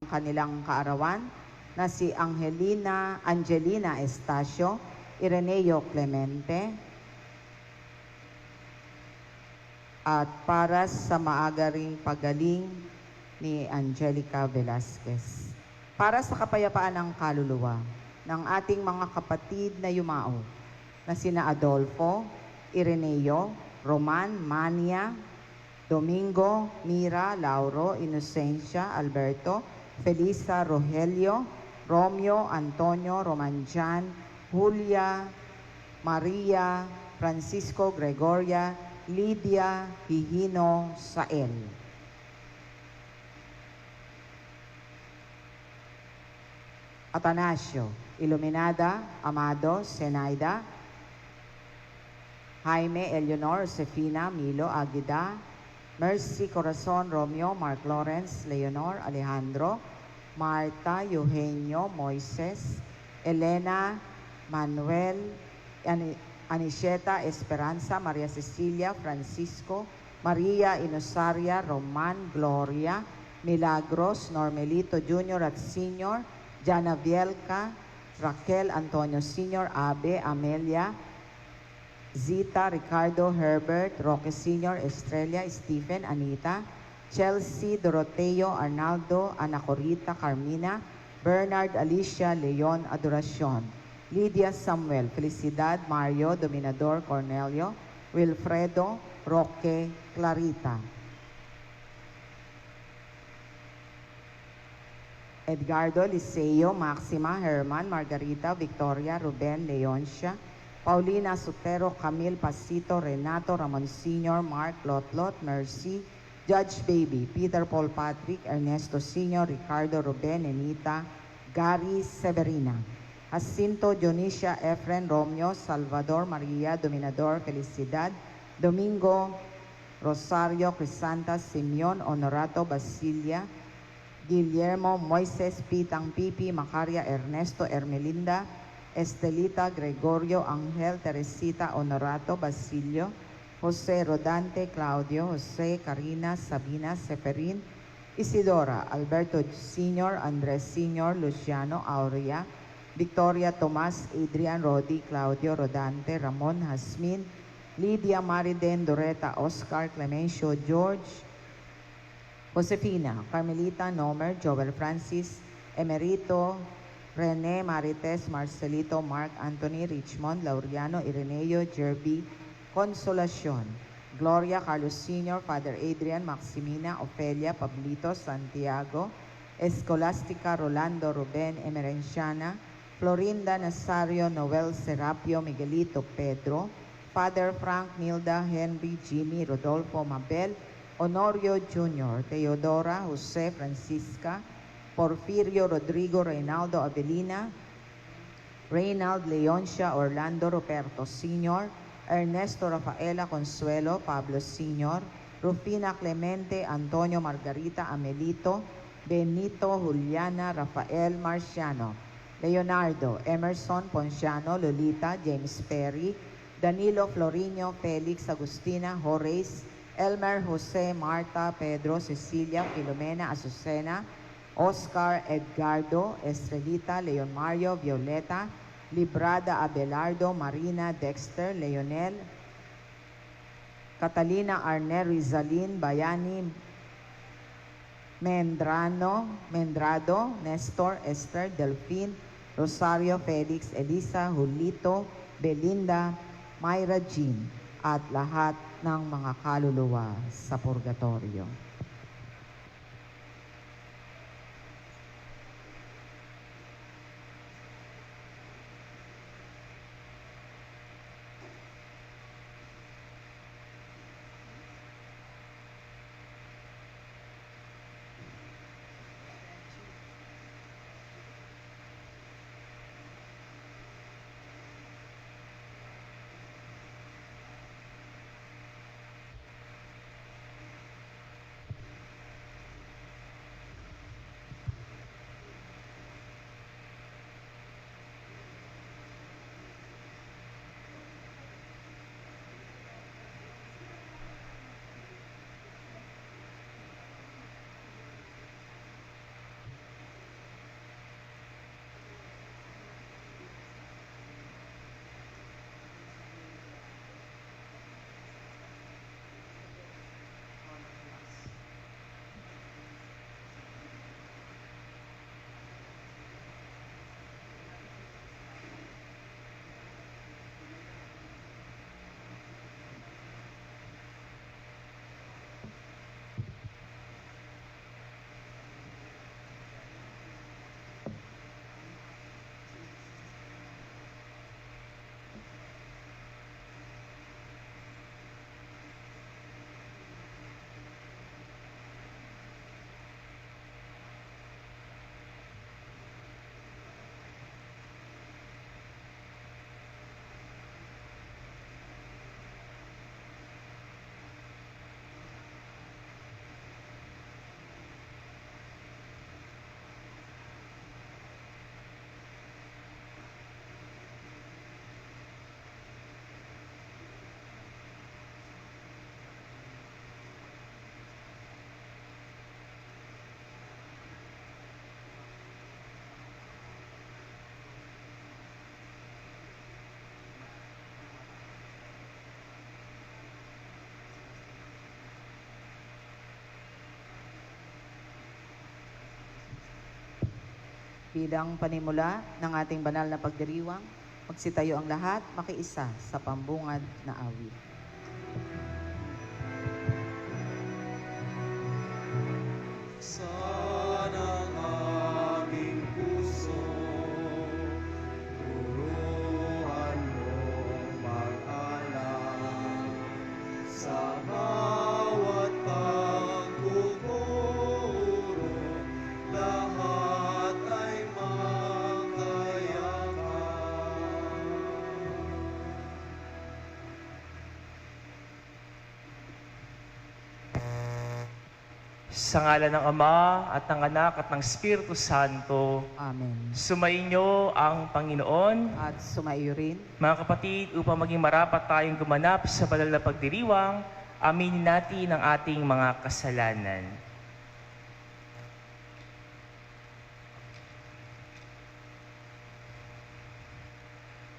kanilang kaarawan na si Angelina Estacio, Ireneo Clemente, at para sa maaga ring pagaling ni Angelica Velasquez. Para sa kapayapaan ng kaluluwa ng ating mga kapatid na yumao na sina Adolfo, Ireneo, Roman, Mania, Domingo, Mira, Lauro, Inocencia, Alberto, Felisa, Rogelio, Romeo, Antonio, Romanjan, Julia, Maria, Francisco, Gregoria, Lydia, Hihino, Sael. Atanasio, Iluminada, Amado, Zenaida, Jaime, Eleonor, Josefina, Milo, Aguida, Mercy, Corazon, Romeo, Mark Lawrence, Leonor, Alejandro, Marta, Eugenio, Moises, Elena, Manuel, Anisheta, Esperanza, Maria Cecilia, Francisco, Maria Inosaria, Roman, Gloria, Milagros, Normelito Jr. at Sr., Jana Vielca, Raquel Antonio Sr., Abe, Amelia, Zita, Ricardo, Herbert, Roque Sr., Estrella, Stephen, Anita, Chelsea, Doroteo, Arnaldo, Ana Corita, Carmina, Bernard, Alicia, Leon, Adoracion, Lydia, Samuel, Felicidad, Mario, Dominador, Cornelio, Wilfredo, Roque, Clarita, Edgardo, Liceo, Maxima, Herman, Margarita, Victoria, Ruben, Leoncia, Paulina Sotero, Camille Pasito, Renato, Ramon Sr., Mark Lotlot, Mercy, Judge Baby, Peter Paul Patrick, Ernesto Sr., Ricardo, Ruben, Enita, Gary, Severina, Jacinto, Dionisia, Efren, Romeo, Salvador, Maria, Dominador, Felicidad, Domingo, Rosario, Crisanta, Simeon, Honorato, Basilia, Guillermo, Moises, Pitang, Pipi, Macaria, Ernesto, Ermelinda, Estelita, Gregorio, Angel, Teresita, Honorato, Basilio, Jose, Rodante, Claudio, Jose, Karina, Sabina, Seferin, Isidora, Alberto Sr., Andres Sr., Luciano, Aurea, Victoria, Tomas, Adrian, Rodi, Claudio, Rodante, Ramon, Hasmin, Lydia, Mariden, Doreta, Oscar, Clemencio, George, Josefina, Carmelita, Nomer, Joel Francis, Emerito, Rene, Marites, Marcelito, Mark Anthony, Richmond, Laureano, Ireneo, Jerby, Consolacion, Gloria, Carlos Sr., Father Adrian, Maximina, Ofelia, Pablito, Santiago, Escolastica, Rolando, Ruben, Emerenciana, Florinda, Nazario, Noel, Serapio, Miguelito, Pedro, Father Frank, Nilda, Henry, Jimmy, Rodolfo, Mabel, Honorio Jr., Teodora, Jose, Francisca, Porfirio, Rodrigo, Reynaldo, Avelina, Reynald, Leoncia, Orlando, Roberto Sr., Ernesto, Rafaela, Consuelo, Pablo Sr., Rufina, Clemente, Antonio, Margarita, Amelito, Benito, Juliana, Rafael, Marciano, Leonardo, Emerson, Ponciano, Lolita, James Perry, Danilo, Florinio, Felix, Agustina, Horace, Elmer, Jose, Marta, Pedro, Cecilia, Filomena, Azucena, Oscar, Edgardo, Estrelita, Leon Mario, Violeta, Librada, Abelardo, Marina, Dexter, Leonel, Catalina, Arner, Rizalin, Bayani, Mendrado, Nestor, Esther, Delphine, Rosario, Felix, Elisa, Julito, Belinda, Myra Jean, at lahat ng mga kaluluwa sa purgatorio. Bilang panimula ng ating banal na pagdiriwang, magsitayo ang lahat, makiisa sa pambungad na awit. Sanang aming puso, turuan mo mag-alala sa bawat pagkukuro, lahat ay magkayaman. Sa ngalan ng Ama at ng Anak at ng Espiritu Santo, Amen. sumainyo ang Panginoon. At sumaiyo rin, Mga kapatid, upang maging marapat tayong gumanap sa banal na pagdiriwang, aminin natin ang ating mga kasalanan.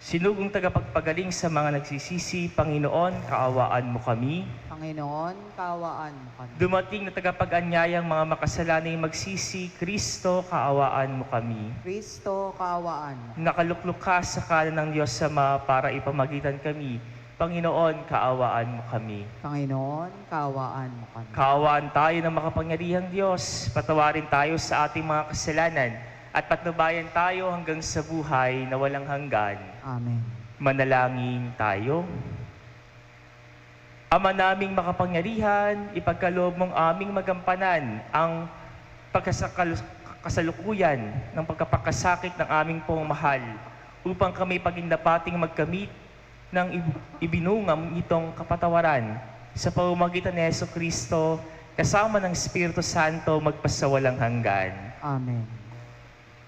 Sinugong tagapagpagaling sa mga nagsisisi, Panginoon, kaawaan mo kami. Panginoon, kaawaan mo kami. Dumating na tagapag-anyayang mga makasalanay magsisi, Kristo, kaawaan mo kami. Kristo, kaawaan mo. Nakaluklok ka sa kanan ng Diyos Ama para ipamagitan kami. Panginoon, kaawaan mo kami. Panginoon, kaawaan mo kami. Kaawaan tayo ng makapangyarihang Diyos. Patawarin tayo sa ating mga kasalanan at patnubayan tayo hanggang sa buhay na walang hanggan. Amen. Manalangin tayo. Ama naming makapangyarihan, ipagkaloob mong aming magampanan ang kasalukuyan ng pagkapakasakit ng aming pong mahal upang kami pagindapating magkamit ng ibinungam nitong kapatawaran sa pamamagitan ni Jesucristo kasama ng Espiritu Santo magpasawalang hanggan. Amen.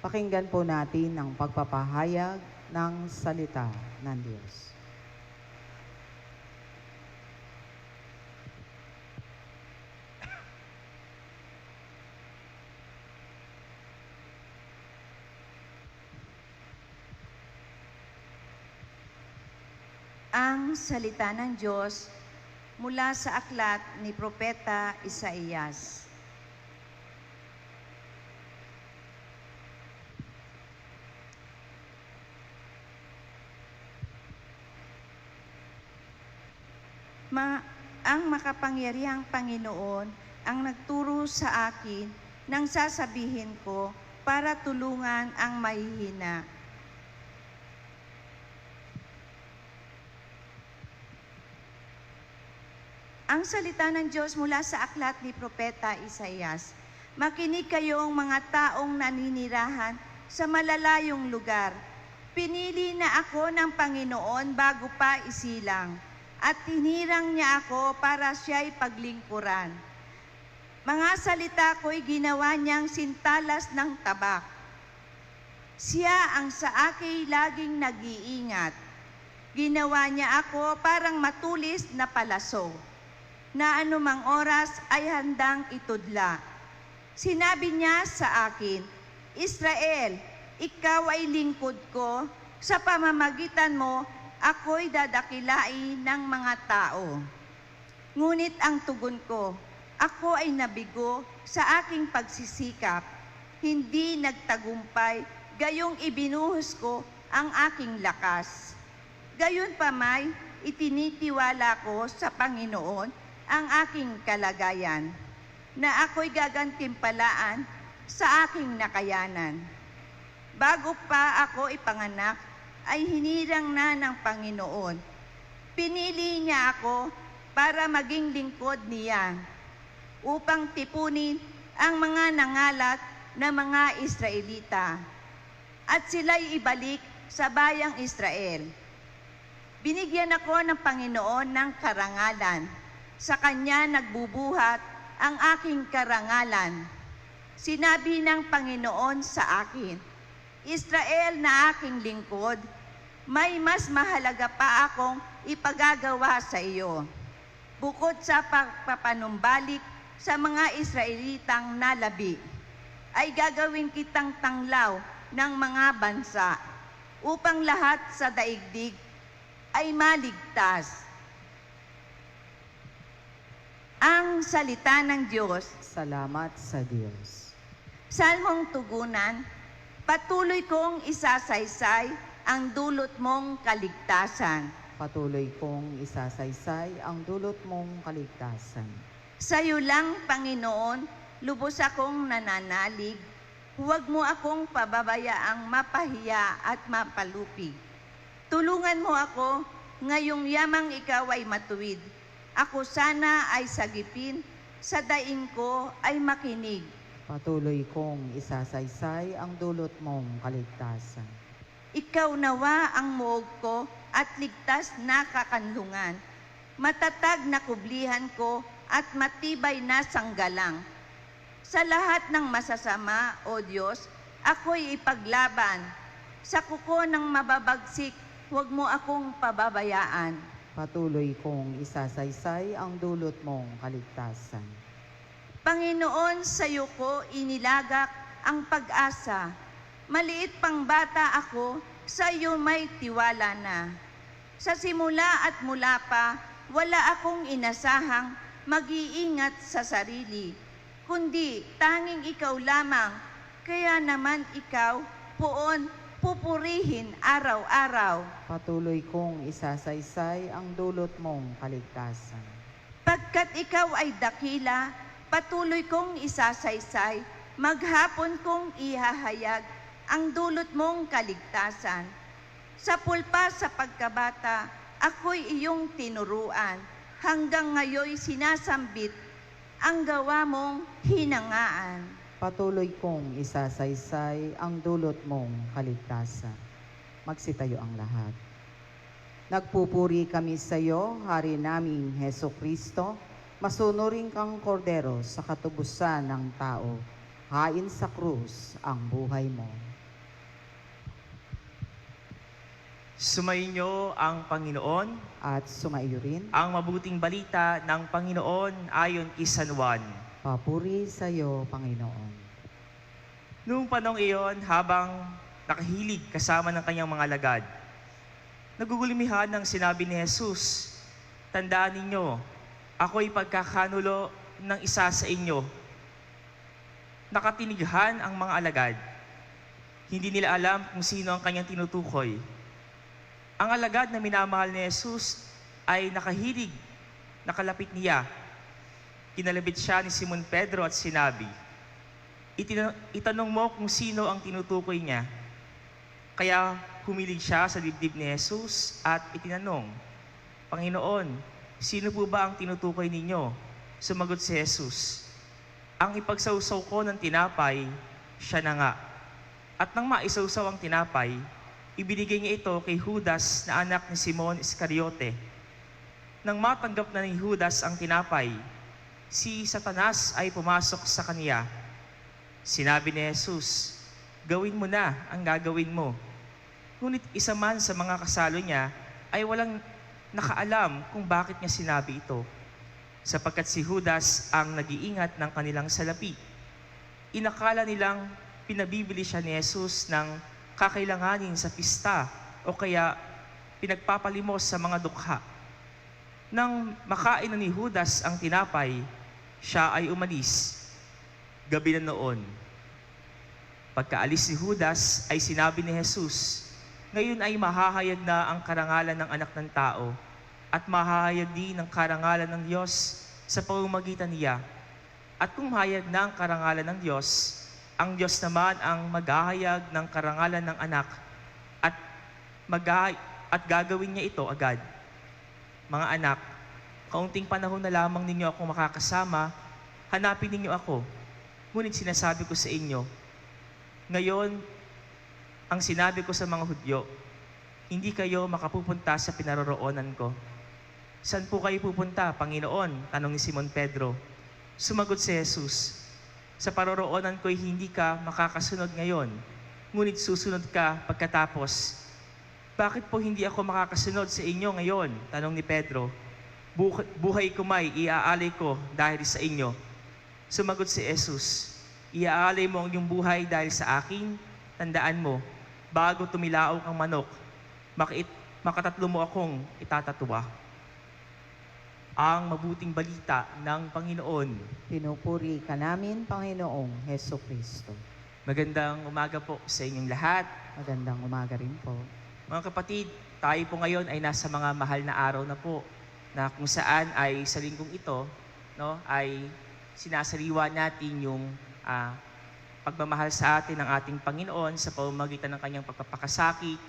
Pakinggan po natin ang pagpapahayag ng salita ng Diyos. Ang salita ng Diyos mula sa aklat ni Propeta Isaías. Ang makapangyarihang Panginoon ang nagturo sa akin nang sasabihin ko para tulungan ang mahihina. Ang salita ng Diyos mula sa aklat ni Propeta Isaías. Makinig kayong mga taong naninirahan sa malalayong lugar. Pinili na ako ng Panginoon bago pa isilang, at tinirang niya ako para siya'y paglingkuran. Mga salita ko'y ginawa niyang sintalas ng tabak. Siya ang sa akin laging nag-iingat. Ginawa niya ako parang matulis na palaso, na anumang oras ay handang itudla. Sinabi niya sa akin, Israel, ikaw ay lingkod ko, sa pamamagitan mo, ako'y dadakilain ng mga tao. Ngunit ang tugon ko, ako ay nabigo sa aking pagsisikap, hindi nagtagumpay, gayong ibinuhos ko ang aking lakas. Gayon pa may, itinitiwala ko sa Panginoon ang aking kalagayan, na ako'y gagantimpalaan sa aking nakayanan. Bago pa ako ipanganak, ay hinirang na ng Panginoon. Pinili niya ako para maging lingkod niya, upang tipunin ang mga nangalat na mga Israelita, at sila'y ibalik sa bayang Israel. Binigyan ako ng Panginoon ng karangalan. Sa Kanya nagbubuhat ang aking karangalan. Sinabi ng Panginoon sa akin, Israel na aking lingkod, may mas mahalaga pa akong ipagagawa sa iyo. Bukod sa pagpapanumbalik sa mga Israelitang nalabi, ay gagawin kitang tanglaw ng mga bansa, upang lahat sa daigdig ay maligtas. Ang salita ng Diyos. Salamat sa Diyos. Salmong tugunan, Patuloy kong isasaysay ang dulot mong kaligtasan. Patuloy kong isasaysay ang dulot mong kaligtasan. Sa iyo lang, Panginoon, lubos akong nananalig. Huwag mo akong pababayaang mapahiya at mapalupig. Tulungan mo ako, ngayong yamang ikaw ay matuwid. Ako sana ay sagipin, sa daing ko ay makinig. Patuloy kong isasaysay ang dulot mong kaligtasan. Ikaw nawa ang muog ko at ligtas na kakanlungan. Matatag na kublihan ko at matibay na sanggalang. Sa lahat ng masasama, O Diyos, ako'y ipaglaban. Sa kuko ng mababagsik, huwag mo akong pababayaan. Patuloy kong isasaysay ang dulot mong kaligtasan. Panginoon, sa iyo ko inilagak ang pag-asa. Maliit pang bata ako, sa iyo may tiwala na. Sa simula at mula pa, wala akong inasahang mag-iingat sa sarili, kundi tanging ikaw lamang, kaya naman ikaw poon pupurihin araw-araw. Patuloy kong isasaysay ang dulot mong kaligtasan. Pagkat ikaw ay dakila, patuloy kong isasaysay, maghapon kong ihahayag ang dulot mong kaligtasan. Sa pulpa sa pagkabata, ako'y iyong tinuruan, hanggang ngayoy sinasambit ang gawa mong hinangaan. Patuloy kong isasaysay ang dulot mong kaligtasan. Magsitayo ang lahat. Nagpupuri kami sa iyo, Hari naming Heso Kristo, masunurin kang kordero sa katubusan ng tao, hain sa krus ang buhay mo. Sumainyo ang Panginoon, At sumaiyo rin, ang mabuting balita ng Panginoon ayon kay San Juan. papuri sa iyo, Panginoon. Noong panong iyon, habang nakahilig kasama ng kanyang mga alagad, nagugulimihan ng sinabi ni Jesus, "Tandaan ninyo, ako'y pagkakanulo ng isa sa inyo." Nakatinighan ang mga alagad. Hindi nila alam kung sino ang kanyang tinutukoy. Ang alagad na minamahal ni Jesus ay nakahilig, nakalapit niya. Kinalabit siya ni Simon Pedro at sinabi, "Itanong mo kung sino ang tinutukoy niya." Kaya humilig siya sa dibdib ni Jesus at itinanong, "Panginoon, sino po ba ang tinutukoy ninyo?" Sumagot si Jesus, "Ang ipagsawsaw ko ng tinapay, siya na nga." At nang maisawsaw ang tinapay, ibinigay niya ito kay Judas na anak ni Simon Iscariote. Nang matanggap na ni Judas ang tinapay, si Satanas ay pumasok sa kaniya. Sinabi ni Jesus, "Gawin mo na ang gagawin mo." Ngunit isa man sa mga kasalo niya ay walang nakaalam kung bakit niya sinabi ito, sapagkat si Judas ang nag-iingat ng kanilang salapi. Inakala nilang pinabibili siya ni Jesus ng kakailanganin sa pista o kaya pinagpapalimos sa mga dukha. Nang makain na ni Judas ang tinapay, siya ay umalis. Gabi na noon. Pagkaalis ni Judas ay sinabi ni Jesus, "Ngayon ay mahahayag na ang karangalan ng anak ng tao at mahahayag din ang karangalan ng Diyos sa pamamagitan niya. At kung mahayag na ang karangalan ng Diyos, ang Diyos naman ang maghahayag ng karangalan ng anak at gagawin niya ito agad. Mga anak, kaunting panahon na lamang ninyo ako makakasama, hanapin ninyo ako. Ngunit sinasabi ko sa inyo, ngayon, ang sinabi ko sa mga Hudyo, hindi kayo makapupunta sa pinaroroonan ko." "Saan po kayo pupunta, Panginoon?" tanong ni Simon Pedro. Sumagot si Jesus, "Sa paroroonan ko'y hindi ka makakasunod ngayon, ngunit susunod ka pagkatapos." "Bakit po hindi ako makakasunod sa inyo ngayon?" tanong ni Pedro. Buhay ko may iaalay ko dahil sa inyo." Sumagot si Jesus, "Iaalay mo ang iyong buhay dahil sa akin? Tandaan mo, bago tumilaok ang manok, makatatlo mo akong itatatuwa." Ang mabuting balita ng Panginoon. Pinupuri ka namin, Panginoong Heso Kristo. Magandang umaga po sa inyong lahat. Magandang umaga rin po. Mga kapatid, tayo po ngayon ay nasa mga mahal na araw na po na kung saan ay sa linggong ito, no, ay sinasaliwa natin yung pagmamahal sa atin ng ating Panginoon sa pamamagitan ng kanyang pagpapakasakit,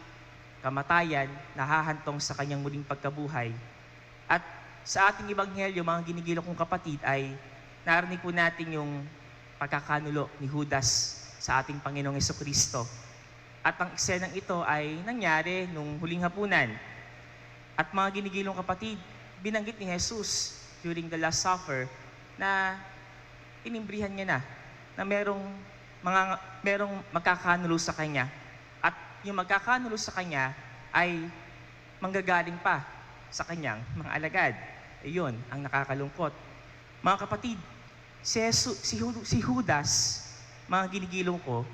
kamatayan, nahahantong sa kanyang muling pagkabuhay. At sa ating ebanghelyo, mga ginigilo kong kapatid, ay narinig po natin yung pagkakanulo ni Judas sa ating Panginoong Jesucristo. At ang eksenang ito ay nangyari nung huling hapunan. At mga ginigilong kapatid, binanggit ni Jesus during the Last Supper na inimbrihan niya na merong magkakanulo sa kanya. At yung magkakanulo sa kanya ay manggagaling pa sa kanyang mga alagad. Iyon ang nakakalungkot. Mga kapatid, si Judas, mga ginigilong ko,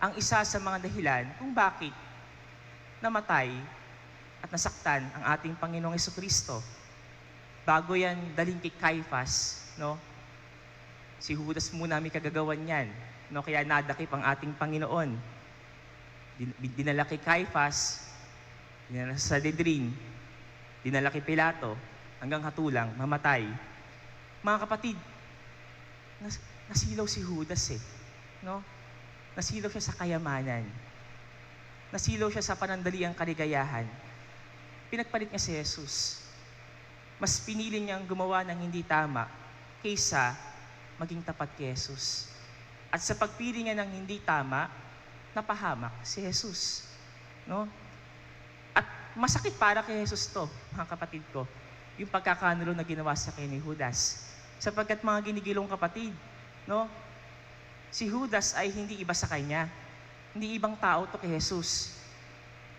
ang isa sa mga dahilan kung bakit namatay at nasaktan ang ating Panginoong Jesucristo. Bago yan daling kay Caiaphas, no? Si Judas muna may kagagawan yan, no? Kaya nadakip ang ating Panginoon. Dinala kay Caiaphas, dinala sa Sanhedrin, dinala kay Pilato, hanggang hatulang mamatay. Mga kapatid, nasilaw si Judas no? Nasilaw siya sa kayamanan. Nasilaw siya sa panandaliang kaligayahan. Pinagpalit niya si Jesus. Mas pinili niyang gumawa ng hindi tama kaysa maging tapat kay Jesus. At sa pagpili niya ng hindi tama, napahamak si Jesus. No? At masakit para kay Jesus to, mga kapatid ko, yung pagkakanulo na ginawa sa kanya ni Judas. Sapagkat mga ginigilong kapatid, no? Si Judas ay hindi iba sa kanya. Hindi ibang tao to kay Jesus.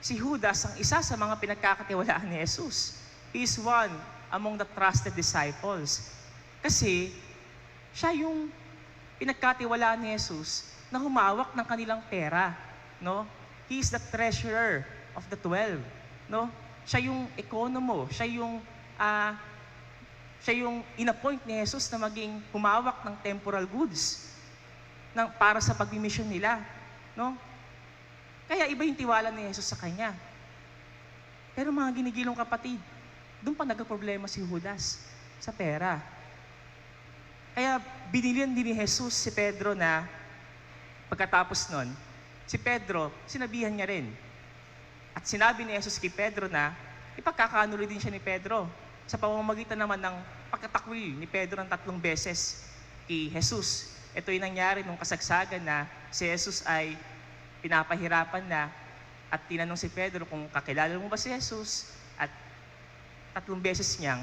Si Judas ang isa sa mga pinagkakatiwalaan ni Jesus. He is one among the trusted disciples. Kasi siya yung pinagkatiwalaan ni Jesus na humawak ng kanilang pera, no? He is the treasurer of the 12, no? Siya yung economo, siya yung inappoint ni Jesus na maging humawak ng temporal goods para sa pagmimisyon nila, no? Kaya iba yung tiwala ni Jesus sa kanya. Pero mga ginigilong kapatid, doon pa nagkaproblema si Judas sa pera. Kaya binilihan din ni Jesus si Pedro na pagkatapos nun, si Pedro, sinabihan niya rin. At sinabi ni Jesus kay Pedro na ipagkakanulo din siya ni Pedro sa pamamagitan naman ng pagkatakwil ni Pedro ng 3 beses kay Jesus. Ito yung nangyari nung kasagsagan na si Jesus ay pinapahirapan na at tinanong si Pedro kung kakilala mo ba si Jesus at 3 beses niyang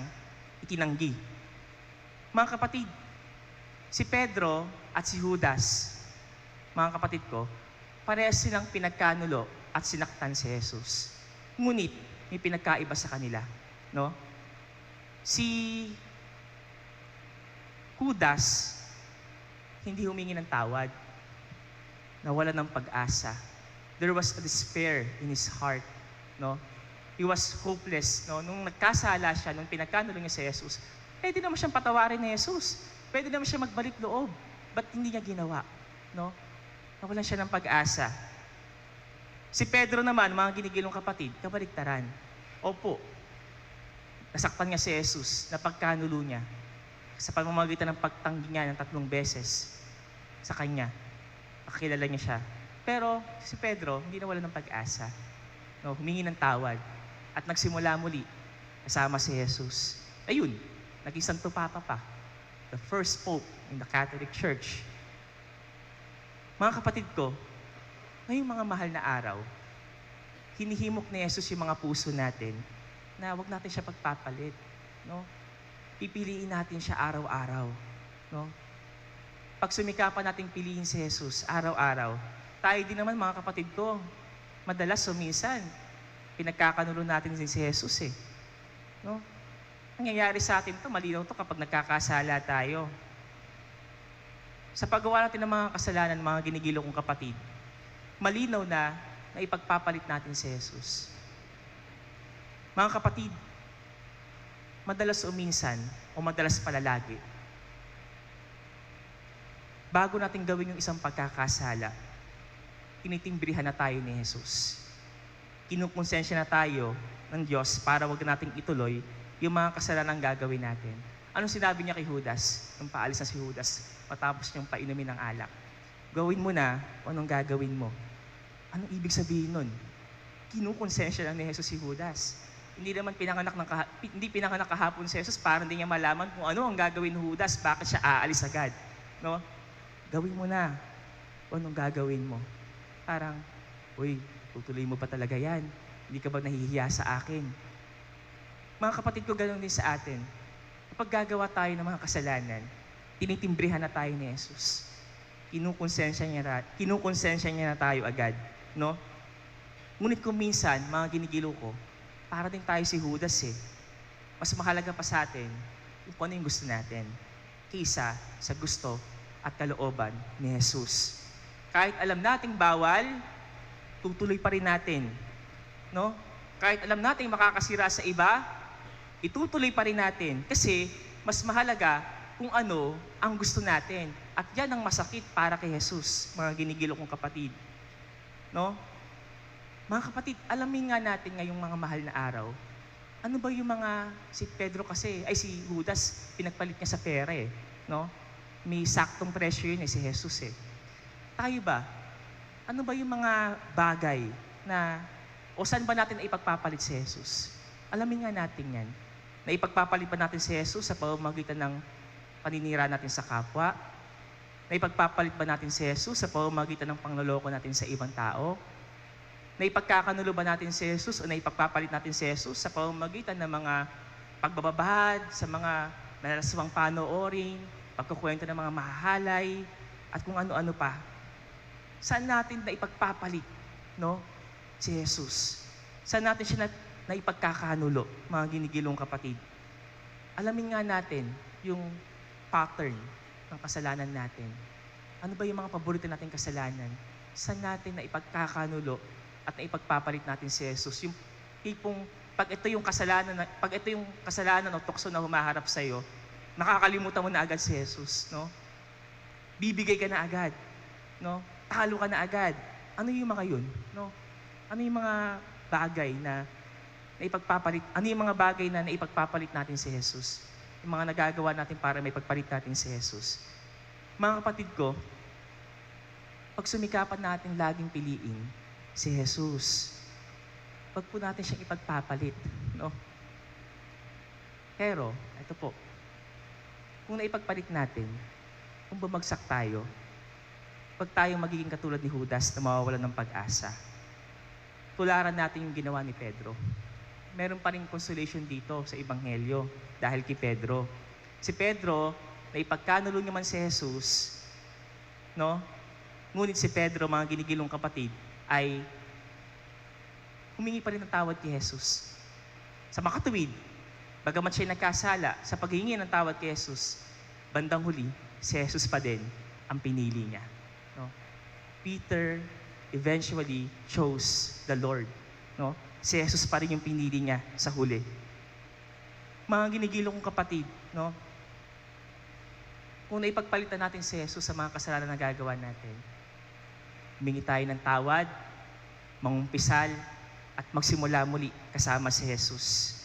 itinanggi. Mga kapatid, si Pedro at si Judas, mga kapatid ko, parehas silang pinagkanulo at sinaktan si Jesus. Ngunit, may pinagkaiba sa kanila. No? Si Judas, hindi humingi ng tawad. Nawala ng pag-asa. There was a despair in his heart. No? He was hopeless. No? Nung nagkasala siya, nung pinagkanulo niya si Jesus, pwede naman siyang patawarin ni Jesus. Pwede naman siya magbalik loob. Ba't hindi niya ginawa? No? Nawalan siya ng pag-asa. Si Pedro naman, mga ginigilong kapatid, kabaligtaran. Opo, nasaktan niya si Jesus, napagkanulo niya sa pamamagitan ng pagtanggi niya ng 3 beses sa kanya. Nakakilala niya siya. Pero si Pedro, hindi nawalan ng pag-asa. No, humingi ng tawad at nagsimula muli kasama si Jesus. Ayun, naging Santo Papa pa. The first Pope in the Catholic Church. Mga kapatid ko, ngayong mga mahal na araw, hinihimok ni Jesus yung mga puso natin na wag natin siya pagpapalit. No? Pipiliin natin siya araw-araw. No? Pag sumikapan natin piliin si Jesus araw-araw, tayo din naman mga kapatid ko, madalas minsan, pinagkakanulo natin si Jesus No? Nangyayari sa atin to, malinaw to kapag nagkakasala tayo. Sa paggawa natin ng mga kasalanan, mga ginigilo kong kapatid, malinaw na ipagpapalit natin si Jesus. Mga kapatid, madalas o minsan, o madalas palalagi, bago natin gawin yung isang pagkakasala, tinitimbrihan na tayo ni Jesus. Kinukonsensya na tayo ng Diyos para wag nating ituloy yung mga kasalanang gagawin natin. Anong sinabi niya kay Judas? Nung paalis na si Judas, matapos niyang painumin ng alak. Gawin mo na kung anong gagawin mo. Anong ibig sabihin nun? Kinukonsensya lang ni Jesus si Judas. Hindi naman pinanganak kahapon si Jesus para hindi niya malaman kung ano ang gagawin ni Judas, bakit siya aalis agad. No? Gawin mo na kung anong gagawin mo. Parang, uy, tutuloy mo pa talaga yan. Hindi ka ba nahihiya sa akin? Mga kapatid ko, ganoon din sa atin. Kapag gagawa tayo ng mga kasalanan, tinitimbrihan na tayo ni Jesus. Kinukonsensya niya na tayo agad. No? Ngunit kung minsan, mga ginigilo ko, para din tayo si Judas eh. Mas mahalaga pa sa atin kung ano yung gusto natin kaysa sa gusto at kalooban ni Jesus. Kahit alam nating bawal, tutuloy pa rin natin. No? Kahit alam nating makakasira sa iba, itutuloy pa rin natin. Kasi mas mahalaga kung ano ang gusto natin. At yan ang masakit para kay Jesus, mga ginigilo kong kapatid. No? Mga kapatid, alamin nga natin ngayong mga mahal na araw, ano ba yung mga, si Pedro kasi, ay si Judas, pinagpalit niya sa pera eh. No? May saktong presyo yun eh, si Jesus eh. Tayo ba? Ano ba yung mga bagay na, o saan ba natin ipagpapalit si Jesus? Alamin nga natin yan. Na ipagpapalit ba natin si Jesus sa pamamagitan ng paninira natin sa kapwa? Na ipagpapalit ba natin si Jesus sa pamamagitan ng pangloloko natin sa ibang tao? Na ipagkakanulo ba natin si Jesus o na ipagpapalit natin si Jesus sa pamamagitan ng mga pagbababahad, sa mga nalaswang panoorin, pagkukwento ng mga mahahalay, at kung ano-ano pa? Saan natin na ipagpapalit, no, si Jesus? Saan natin siya na ipagkakanulo, mga ginigilong kapatid? Alamin nga natin yung pattern ng kasalanan natin. Ano ba yung mga paborito nating kasalanan? Saan natin na ipagkakanulo at na ipagpapalit natin si Jesus? Yung tipong, pag ito yung kasalanan o tukso na humaharap sa iyo, nakakalimutan mo na agad si Jesus, no? Bibigay ka na agad, no? Talo ka na agad. Ano yung mga yun, no? Ano yung mga bagay na ipagpapalit? Ano yung mga bagay na naipagpapalit natin si Jesus? Yung mga nagagawa natin para may pagpalit natin si Jesus. Mga kapatid ko, pag sumikapan natin laging piliin si Jesus, wag po natin siyang ipagpapalit, no? Pero, ito po, kung naipagpalit natin, kung bumagsak tayo, pag tayo magiging katulad ni Judas na mawawalan ng pag-asa, tularan natin yung ginawa ni Pedro. Meron pa rin consolation dito sa Ebanghelyo dahil kay Pedro. Si Pedro, na ipagkanulo niya man si Jesus, no? Ngunit si Pedro, mga ginigilong kapatid, ay humingi pa rin ng tawad kay Jesus. Sa makatuwid, bagamat siya nagkasala sa paghingi ng tawad kay Jesus, bandang huli, si Jesus pa din ang pinili niya. No? Peter eventually chose the Lord. No? Si Jesus pa rin yung pinili niya sa huli. Mga ginigilong kong kapatid, no? Kung naipagpalitan natin si Jesus sa mga kasalanan na gagawa natin, humingi tayo ng tawad, mangumpisal, at magsimula muli kasama si Jesus.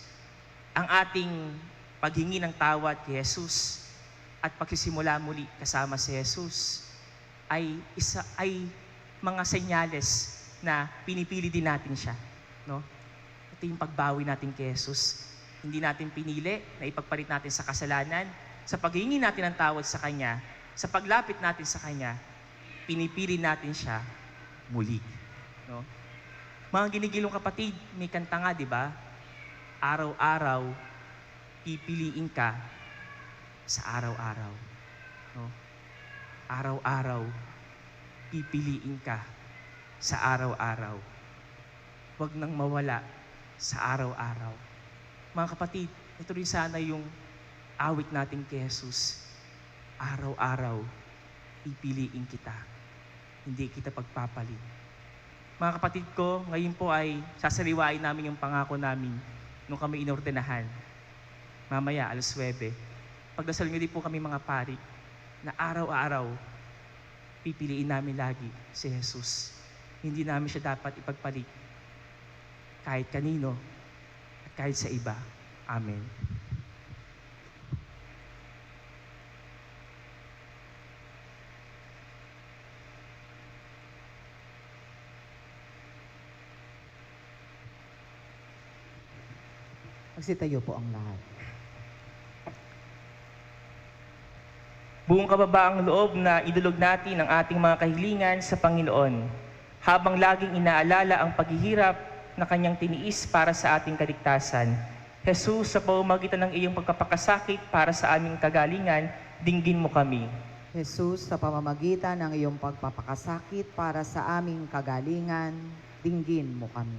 Ang ating paghingi ng tawad kay Jesus at pagsisimula muli kasama si Jesus ay mga senyales na pinipili din natin siya. No? Ito yung pagbawi natin kay Jesus. Hindi natin pinili na ipagpalit natin sa kasalanan. Sa paghingi natin ng tawad sa Kanya, sa paglapit natin sa Kanya, pinipili natin siya muli. No? Mga ginigilong kapatid, may kanta nga, di ba? Araw-araw, pipiliin ka sa araw-araw. No? Araw-araw, pipiliin ka sa araw-araw. Huwag nang mawala sa araw-araw. Mga kapatid, ito rin sana yung awit natin kay Jesus. Araw-araw, pipiliin kita. Hindi kita pagpapalit. Mga kapatid ko, ngayon po ay sasariwain namin yung pangako namin nung kami inordenahan. Mamaya, alas 9. Pagdasal nyo din po kami mga pari na araw-araw, pipiliin namin lagi si Jesus. hindi namin siya dapat ipagpalit kahit kanino at kahit sa iba. Amen. Magsitayo po ang lahat. Buong kababaang loob na idulog natin ang ating mga kahilingan sa Panginoon, habang laging inaalala ang paghihirap na Kanyang tiniis para sa ating kaligtasan. Jesus, sa pamamagitan ng iyong pagpapakasakit para sa aming kagalingan, dinggin mo kami. Jesus, sa pamamagitan ng iyong pagpapakasakit para sa aming kagalingan, dinggin mo kami.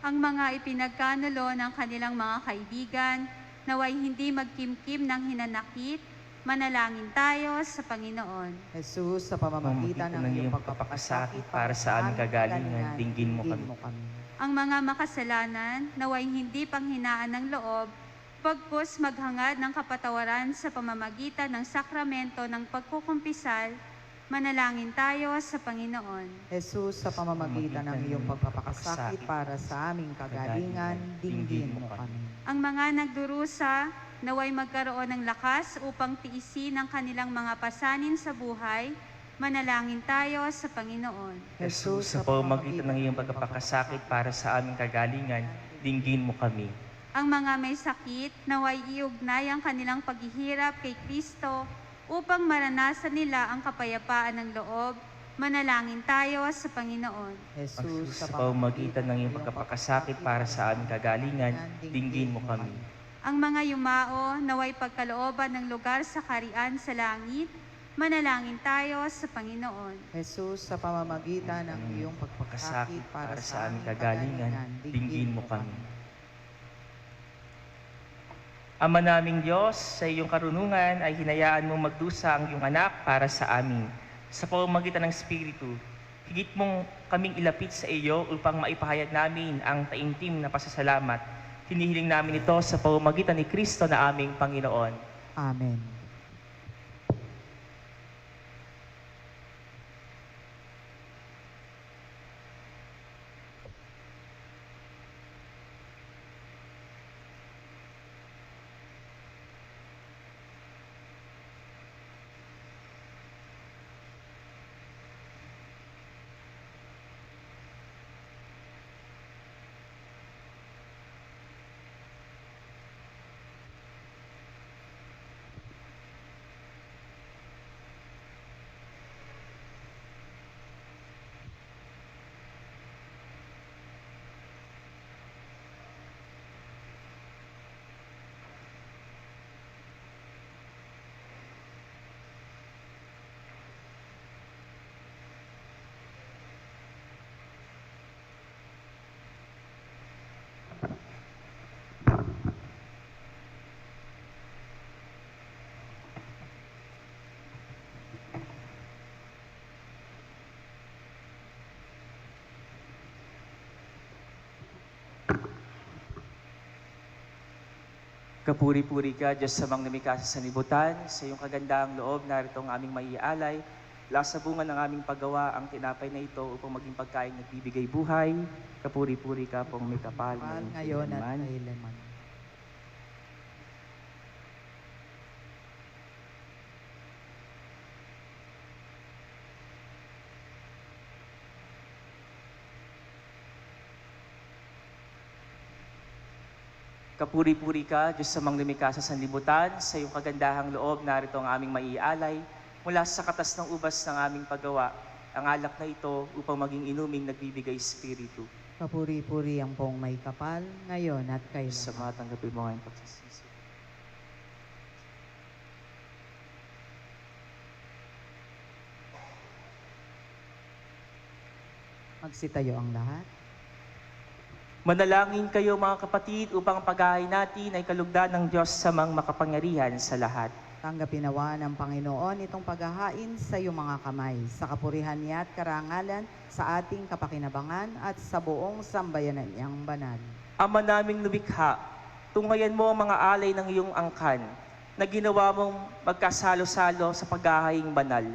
Ang mga ipinagkanulo ng kanilang mga kaibigan, naway hindi magkimkim ng hinanakit, manalangin tayo sa Panginoon. Jesus, sa pamamagitan ng iyong pagpapakasakit para sa aming kagalingan, dinggin mo kami. Ang mga makasalanan, naway hindi panghinaan ng loob, pagpus maghangad ng kapatawaran sa pamamagitan ng sakramento ng pagkukumpisal, manalangin tayo sa Panginoon. Jesus, sa pamamagitan ng iyong pagpapakasakit para sa aming kagalingan, dinggin mo kami. Ang mga nagdurusa, naway magkaroon ng lakas upang tiisin ang kanilang mga pasanin sa buhay, manalangin tayo sa Panginoon. Jesus, sa pamamagitan ng iyong pagpapakasakit para sa aming kagalingan, dinggin mo kami. Ang mga may sakit, naway iugnay ang kanilang paghihirap kay Kristo upang maranasan nila ang kapayapaan ng loob, manalangin tayo sa Panginoon. Jesus, sa pamamagitan ng iyong pagpapakasakit para sa aming kagalingan, dinggin mo kami. Ang mga yumao, naway pagkalooban ng lugar sa karian sa langit, manalangin tayo sa Panginoon. Jesus, sa pamamagitan ng iyong pagpapakasakit para sa aming kagalingan, dinggin mo kami. Ama naming Diyos, sa iyong karunungan ay hinayaan mo magdusa ang iyong anak para sa amin. Sa pamamagitan ng Espiritu, higit mong kaming ilapit sa iyo upang maipahayag namin ang taimtim na pasasalamat. Hinihiling namin ito sa pamamagitan ni Kristo na aming Panginoon. Amen. Kapuri-puri ka, Diyos sa mga lumikha sa sanlibutan, sa iyong kagandahang loob, narito ang aming maiaalay. Mula sa bunga ng aming paggawa, ang tinapay na ito upang maging pagkain nagbibigay buhay. Kapuri-puri ka pong may kapal Ngayon at kailanman. Kapuri-puri ka, Diyos sa mga lumikha sa sanlibutan, sa iyong kagandahang loob, narito ang aming maiaalay. Mula sa katas ng ubas ng aming paggawa, ang alak na ito upang maging inuming nagbibigay espiritu. Kapuri-puri ang pong may kapal, ngayon at Sa kailanman. mga tanggapin mo ngayong pagsisisi. Magsitayo ang lahat. Manalangin kayo mga kapatid upang paghahay natin ay kalugdan ng Diyos sa mga makapangyarihan sa lahat. Tanggapin nawa ng Panginoon itong paghahain sa iyong mga kamay, sa kapurihan niya at karangalan, sa ating kapakinabangan at sa buong sambayanan niyang banal. Ama naming lumikha, tungayan mo ang mga alay ng iyong angkan, na ginawa mong magkasalo-salo sa paghahaying banal.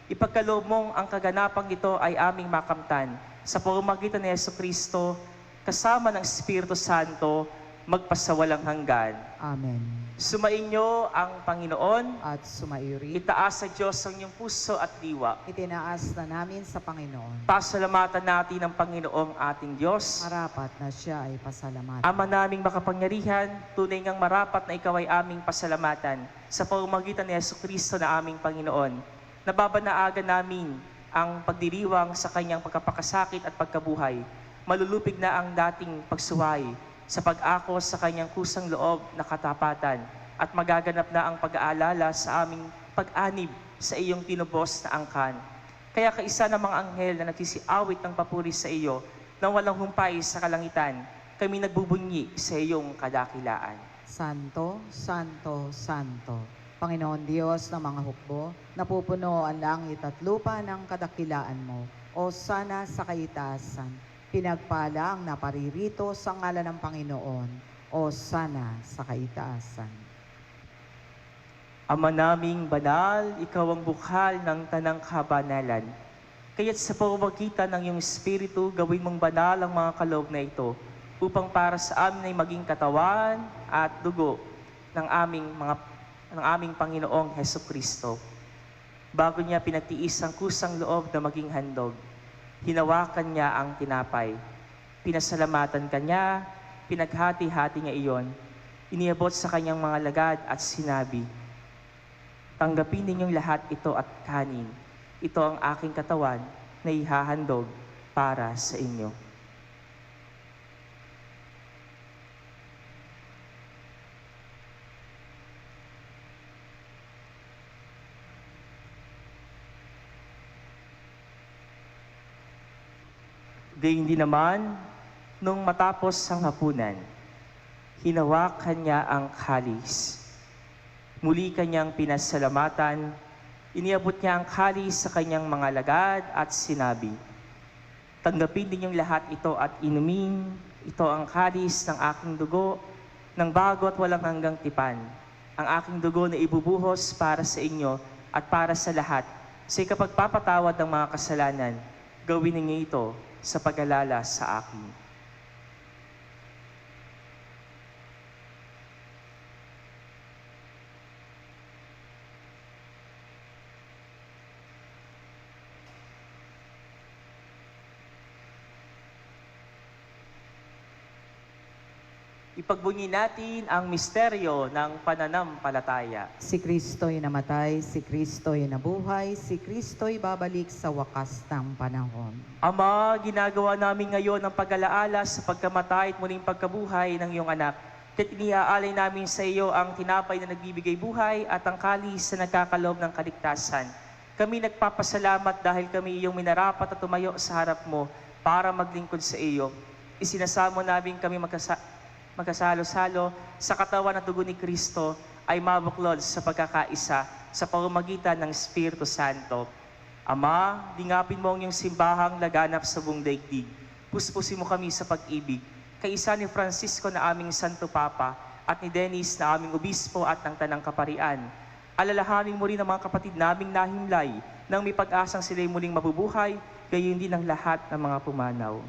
Ipagkaloob mong ang kaganapang ito ay aming makamtan, sa pamamagitan ni Jesucristo, kasama ng Espiritu Santo, magpasawalang hanggan. Amen. Sumainyo ang Panginoon, At sumairi, itaas sa Diyos ang iyong puso at diwa. itinaas na namin sa Panginoon. Pasalamatan natin ang Panginoong ating Diyos. Marapat na siya ay pasalamatan. Ama naming makapangyarihan, tunay ngang marapat na ikaw ay aming pasalamatan sa pamamagitan ni Jesucristo na aming Panginoon. Nababanaagan namin ang pagdiriwang sa kanyang pagkapakasakit at pagkabuhay. Malulupig na ang dating pagsuway sa pag-ako sa kanyang kusang loob na katapatan at magaganap na ang pag-aalala sa aming pag-anib sa iyong tinubos na angkan. Kaya kaisa ng mga anghel na nagsisiawit ng papuri sa iyo nang walang humpay sa kalangitan, kami nagbubunyi sa iyong kadakilaan. Santo, Santo, Santo, Panginoon Diyos ng mga hukbo, napupuno ang langit at lupa ng kadakilaan mo, o sana sa kaitaasan. Pinagpala ang naparirito sa ngalan ng Panginoon, o sana sa kaitaasan. Ama naming banal, ikaw ang bukhal ng tanang kabanalan. Kaya't sa pamamagitan ng iyong Espiritu, gawin mong banal ang mga kaloob na ito, upang para sa amin ay maging katawan at dugo ng aming Panginoong Hesukristo. Bago niya pinagtiis ang kusang loob na maging handog, hinawakan niya ang tinapay. Pinasalamatan kanya, pinaghati-hati niya iyon, iniabot sa kanyang mga lagad at sinabi, "Tanggapin ninyong lahat ito at kanin. Ito ang aking katawan na ihahandog para sa inyo." Gayun din naman, nung matapos ang hapunan, hinawakan niya ang kalis. Muli kanyang pinasalamatan, iniabot niya ang kalis sa kanyang mga lagad at sinabi, "Tanggapin ninyong lahat ito at inumin. Ito ang kalis ng aking dugo, ng bago at walang hanggang tipan. Ang aking dugo na ibubuhos para sa inyo at para sa lahat, sa ikapagpapatawad ng mga kasalanan. Gawin ninyo ito sa pag-alala sa akin." Ipagbunyi natin ang misteryo ng pananampalataya. Si Kristo'y namatay, si Kristo'y nabuhay, si Kristo'y babalik sa wakas ng panahon. Ama, ginagawa namin ngayon ang pag-alaala sa pagkamatay at muling pagkabuhay ng iyong anak. Kaya't iniaalay namin sa iyo ang tinapay na nagbibigay buhay at ang kalis na nagkakaloob ng kaligtasan. Kami nagpapasalamat dahil kami iyong minarapat at tumayo sa harap mo para maglingkod sa iyo. Isinasamo namin kami magkasalo-salo sa katawan at dugo ni Kristo ay mabuklod sa pagkakaisa sa pamamagitan ng Espiritu Santo. Ama, dingapin mo ang iyong simbahang laganap sa buong daigdig. Puspusin mo kami sa pag-ibig. Kaisa ni Francisco na aming Santo Papa at ni Dennis na aming Obispo at ng Tanang Kaparian. Alalahanin mo rin ang mga kapatid naming nahimlay nang may pag-asang sila'y muling mabubuhay, gayon din ang lahat ng mga pumanaw.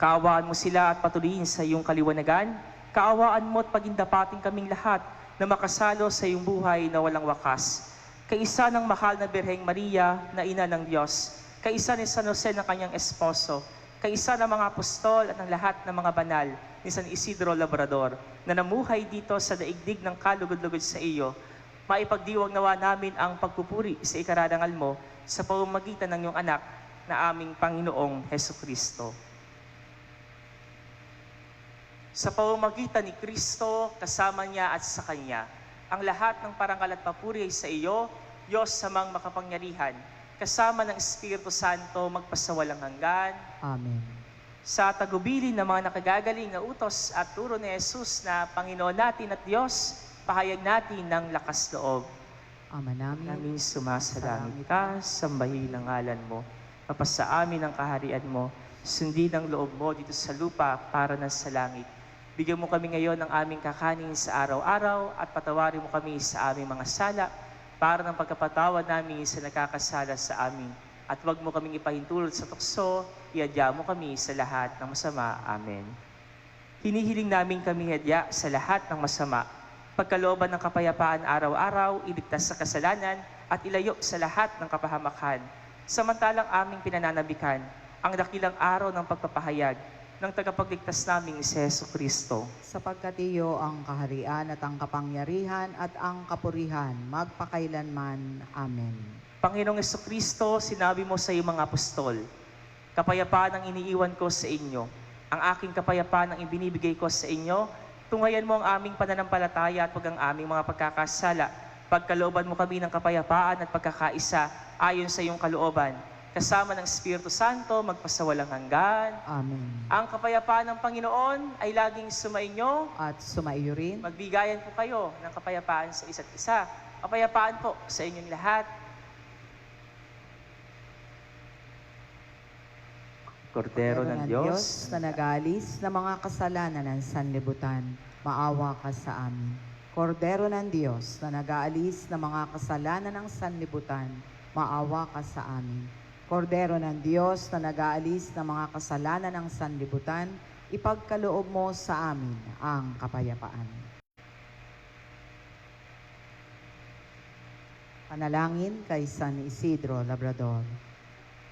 Kaawaan mo sila at patuloyin sa iyong kaliwanagan. Kaawaan mo at pagindapating kaming lahat na makasalo sa iyong buhay na walang wakas. Kaisa ng mahal na Birheng Maria na ina ng Diyos. Kaisa ni San Jose na kanyang esposo. Kaisa ng mga apostol at ng lahat ng mga banal ni San Isidro Labrador na namuhay dito sa daigdig ng kalugod-lugod sa iyo. Maipagdiwang nawa namin ang pagpupuri sa ikararangal mo sa pamamagitan ng iyong anak na aming Panginoong Hesukristo. Sa pamamagitan ni Kristo, kasama niya at sa Kanya, ang lahat ng parangal at papuri ay sa iyo, Diyos samang makapangyarihan, kasama ng Espiritu Santo, magpasawalang hanggan. Amen. Sa tagubilin ng mga nakagagaling na utos at turo ni Jesus na Panginoon natin at Diyos, pahayag natin ng lakas loob. Ama namin, Namin sumasalangit ka, sambahin ang ngalan mo, mapasa amin ang kaharian mo, sundin ang loob mo dito sa lupa para na sa langit. Bigyan mo kami ngayon ng aming kakanin sa araw-araw at patawarin mo kami sa aming mga sala para ng pagkapatawad namin sa nakakasala sa amin. At huwag mo kaming ipahintulot sa tukso, iadya mo kami sa lahat ng masama. Amen. Hinihiling namin kami iadya sa lahat ng masama, pagkalooban ng kapayapaan araw-araw, iligtas sa kasalanan, at ilayo sa lahat ng kapahamakan. Samantalang aming pinananabikan ang dakilang araw ng pagpapahayag ng tagapagligtas naming si Jesucristo. Sapagkat iyo ang kaharian at ang kapangyarihan at ang kapurihan magpakailanman. Amen. Panginoong Jesucristo, sinabi mo sa iyong mga apostol, kapayapaan ang iniiwan ko sa inyo. Ang aking kapayapaan ang ibinibigay ko sa inyo. Tunghayan mo ang aming pananampalataya at pag ang aming mga pagkakasala. Pagkalooban mo kami ng kapayapaan at pagkakaisa ayon sa iyong kalooban. Kasama ng Espiritu Santo, magpasawalang hanggan. Amen. Ang kapayapaan ng Panginoon ay laging sumainyo. At sumaiyo rin. Magbigayan po kayo ng kapayapaan sa isa't isa. Kapayapaan po sa inyong lahat. Kordero ng Diyos, na nag-aalis ng mga kasalanan ng sanlibutan, maawa ka sa amin. Kordero ng Diyos na nag-aalis ng mga kasalanan ng sanlibutan, maawa ka sa amin. Kordero ng Diyos na nag-aalis ng mga kasalanan ng sanlibutan, ipagkaloob mo sa amin ang kapayapaan. Panalangin kay San Isidro Labrador.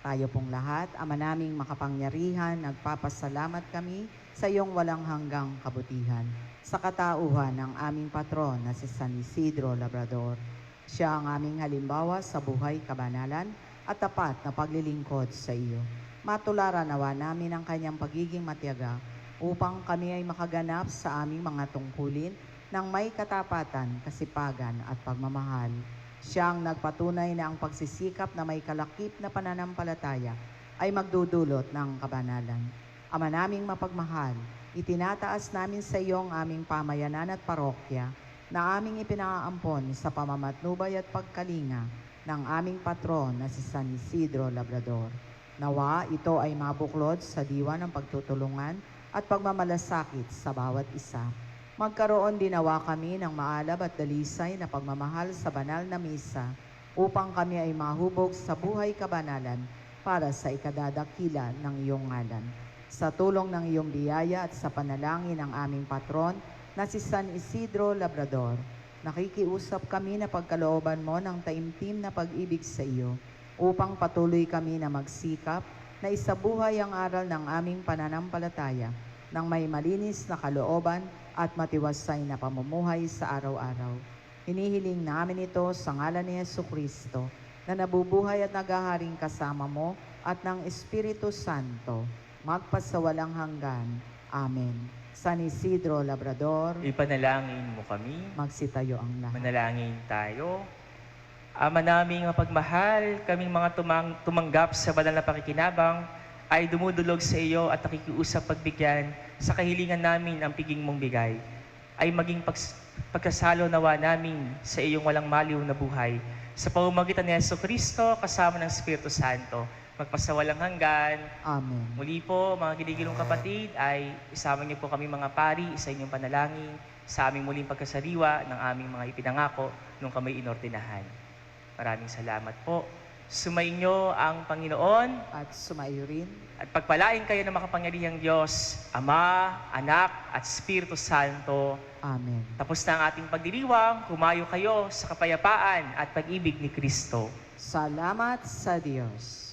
Tayo pong lahat, Ama naming makapangyarihan, nagpapasalamat kami sa iyong walang hanggang kabutihan. Sa katauhan ng aming patron na si San Isidro Labrador. Siya ang aming halimbawa sa buhay kabanalan at tapat na paglilingkod sa iyo. Matularan nawa namin ang kanyang pagiging matiyaga upang kami ay makaganap sa aming mga tungkulin ng may katapatan, kasipagan at pagmamahal. Siya ang nagpatunay na ang pagsisikap na may kalakip na pananampalataya ay magdudulot ng kabanalan. Ama naming mapagmahal, itinataas namin sa iyo ang aming pamayanan at parokya na aming ipinaampon sa pamamatnubay at pagkalinga ng aming patron na si San Isidro Labrador. Nawa ito ay mabuklod sa diwa ng pagtutulungan at pagmamalasakit sa bawat isa. Magkaroon din nawa kami ng maalab at dalisay na pagmamahal sa banal na misa upang kami ay mahubog sa buhay kabanalan para sa ikadadakila ng iyong ngalan. Sa tulong ng iyong biyaya at sa panalangin ng aming patron na si San Isidro Labrador, nakikiusap kami na pagkalooban mo ng taimtim na pag-ibig sa iyo upang patuloy kami na magsikap na isabuhay ang aral ng aming pananampalataya ng may malinis na kalooban at matiwasay na pamumuhay sa araw-araw. Hinihiling namin ito sa ngalan ni Jesucristo na nabubuhay at naghaharing kasama mo at ng Espiritu Santo, magpasawalang hanggan. Amen. San Isidro Labrador, ipanalangin mo kami. magsitayo ang lahat. Manalangin tayo. Ama naming mapagmahal, kaming mga tumanggap sa banal na pakikinabang, ay dumudulog sa iyo at nakikiusap pagbigyan sa kahilingan namin ang piging mong bigay. Ay maging pagkasalo nawa namin sa iyong walang maliw na buhay. Sa pamamagitan ni Jesucristo, kasama ng Espiritu Santo, magpasawalang hanggan. Amen. Muli po, mga kiligilong kapatid, ay isama niyo po kami mga pari sa inyong panalangin sa aming muling pagkasariwa ng aming mga ipinangako nung kami inordinahan. Maraming salamat po. Sumainyo ang Panginoon At sumaiyo rin. at pagpalain kayo ng makapangyarihang Diyos, Ama, Anak at Espiritu Santo. Amen. Tapos na ang ating pagdiriwang, kumayo kayo sa kapayapaan at pag-ibig ni Kristo. Salamat sa Diyos.